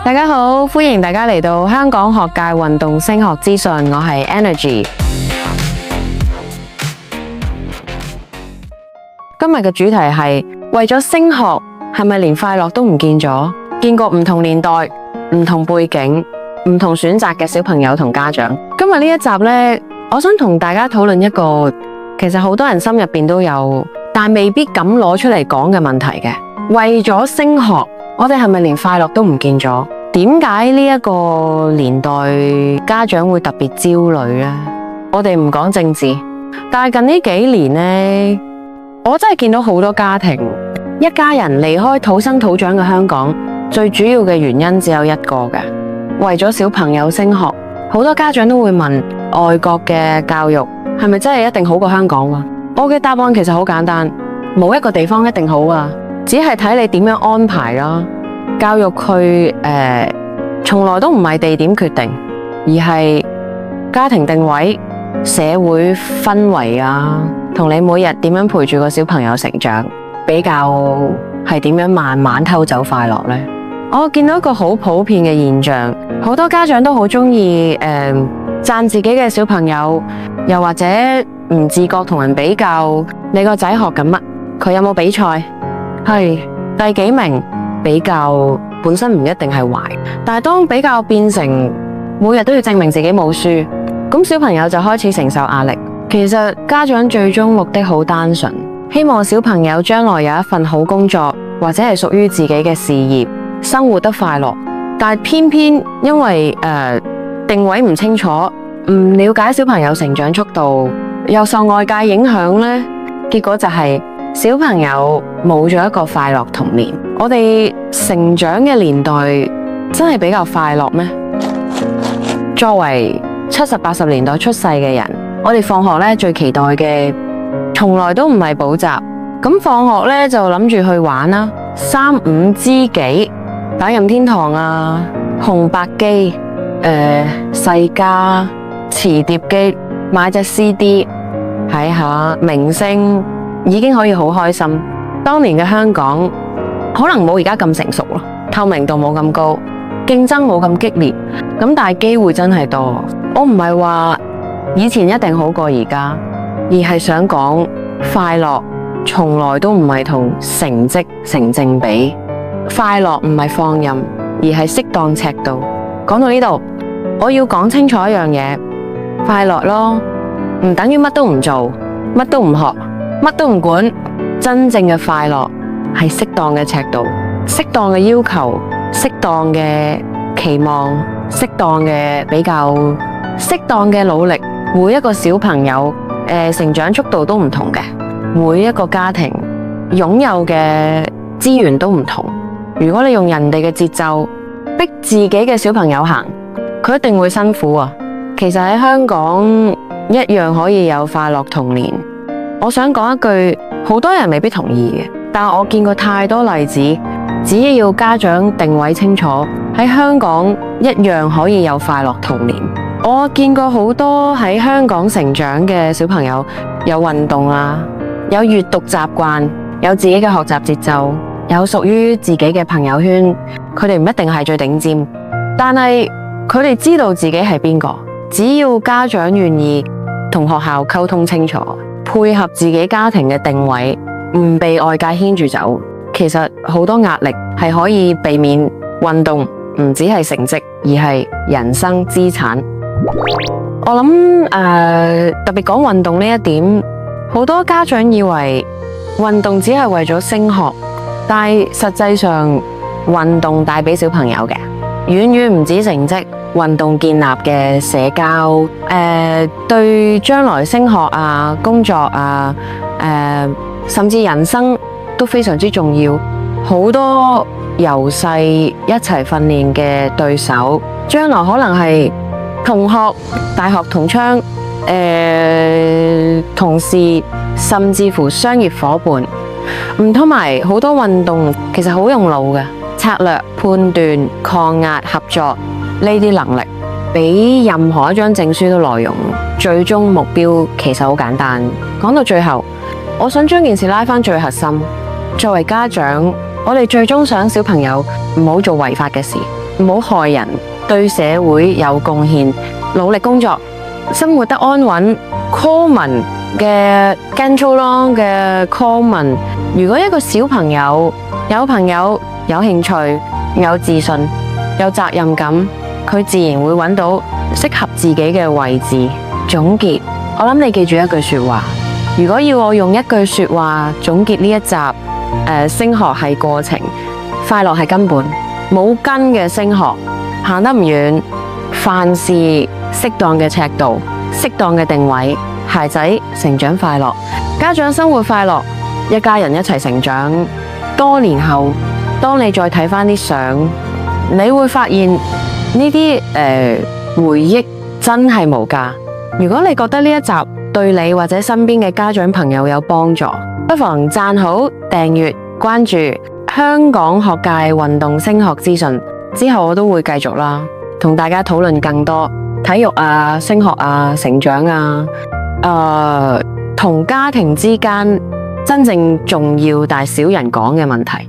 大家好，歡迎大家嚟到香港學界運動升學資訊，我係 Energy。今日嘅主題係為咗升學，係咪連快樂都唔見咗？見過唔同年代、唔同背景、唔同選擇嘅小朋友同家長。今日呢一集呢，我想同大家討論一個其實好多人心入邊都有，但未必敢攞出嚟講嘅問題嘅。為咗升學，我哋係咪連快樂都唔見咗？點解呢一個年代家長會特別焦慮呢？我哋唔講政治，但係近呢幾年呢，我真係見到好多家庭，一家人離開土生土長嘅香港，最主要嘅原因只有一個嘅，為咗小朋友升學，好多家長都會問外國嘅教育係咪真係一定好過香港啊？我嘅答案其實好簡單，冇一個地方一定好啊，只係睇你點樣安排啦。教育區從來都唔係地點決定，而係家庭定位、社會氛圍啊，同你每日點樣陪住個小朋友成長，比較係點樣慢慢偷走快樂呢？我見到一個好普遍嘅現象，好多家長都好鍾意讚自己嘅小朋友，又或者唔自覺同人比較，你個仔學緊乜？佢有冇比賽？係第幾名？比較本身唔一定係壞，但係當比較變成每日都要證明自己冇輸，咁小朋友就開始承受壓力。其實家長最終目的好單純，希望小朋友將來有一份好工作，或者係屬於自己嘅事業，生活得快樂。但係偏偏因為定位唔清楚，唔了解小朋友成長速度，又受外界影響呢，結果就係小朋友冇咗一個快樂童年。我哋成長嘅年代真係比較快樂咩？作為70、80年代出世嘅人，我哋放學呢最期待嘅，從來都唔係補習。咁放學呢就諗住去玩啦，3、5知己打任天堂啊，紅白機、世嘉、磁碟機，買隻 CD 睇下明星，已經可以好開心。當年嘅香港可能冇而家咁成熟咯，透明度冇咁高，競爭冇咁激烈，咁但係機會真係多。我唔係話以前一定好過而家，而係想講快樂從來都唔係同成績成正比，快樂唔係放任，而係適當尺度。講到呢度，我要講清楚一樣嘢，快樂咯，唔等於乜都唔做，乜都唔學，乜都唔管。真正嘅快樂係適當嘅尺度，適當嘅要求，適當嘅期望，適當嘅比較，適當嘅努力。每一個小朋友成長速度都唔同嘅，每一個家庭擁有嘅資源都唔同。如果你用人哋嘅節奏逼自己嘅小朋友行，佢一定會辛苦啊。其實喺香港一樣可以有快樂童年。我想講一句，好多人未必同意嘅，但我見過太多例子，只要家長定位清楚，喺香港一樣可以有快樂童年。我見過好多喺香港成長嘅小朋友，有運動啊，有閱讀習慣，有自己嘅學習節奏，有屬於自己嘅朋友圈。佢哋唔一定係最頂尖，但係佢哋知道自己係邊個。只要家長願意同學校溝通清楚，配合自己家庭嘅定位，唔被外界牽住走，其實好多壓力係可以避免。運動唔只係成績，而係人生資產。我諗特別講運動呢一點，好多家長以為運動只係為咗升學，但係實際上運動帶俾小朋友嘅遠遠唔止成績。運動建立嘅社交，對將來升學啊、工作啊、甚至人生都非常之重要。好多由細一齊訓練嘅對手，將來可能係同學、大學同窗、同事，甚至乎商業夥伴。唔通埋好多運動其實好用腦嘅策略、判斷、抗壓、合作。呢啲能力比任何一張證書都耐用，最終目標其實好簡單。講到最後，我想將件事拉返最核心。作為家長，我哋最終想小朋友唔好做違法嘅事，唔好害人，對社會有貢獻，努力工作，生活得安穩。common 嘅 Gentle 嘅 common， 如果一個小朋友有朋友有興趣、有自信、有責任感，佢自然會揾到適合自己嘅位置。總結，我諗你記住一句說話，如果要我用一句說話總結呢一集，升學係過程，快樂係根本。冇根嘅升學行得唔遠，凡事適當嘅尺度、適當嘅定位，孩仔成長快樂，家長生活快樂，一家人一齊成長。多年後，當你再睇返啲相，你會發現呢啲回憶真係無價。如果你覺得呢一集對你或者身邊嘅家長朋友有幫助，不妨讚好、訂閱、關注香港學界運動升學資訊。之後我都會繼續啦，同大家討論更多體育啊、升學啊、成長啊，同家庭之間真正重要但少人講嘅問題。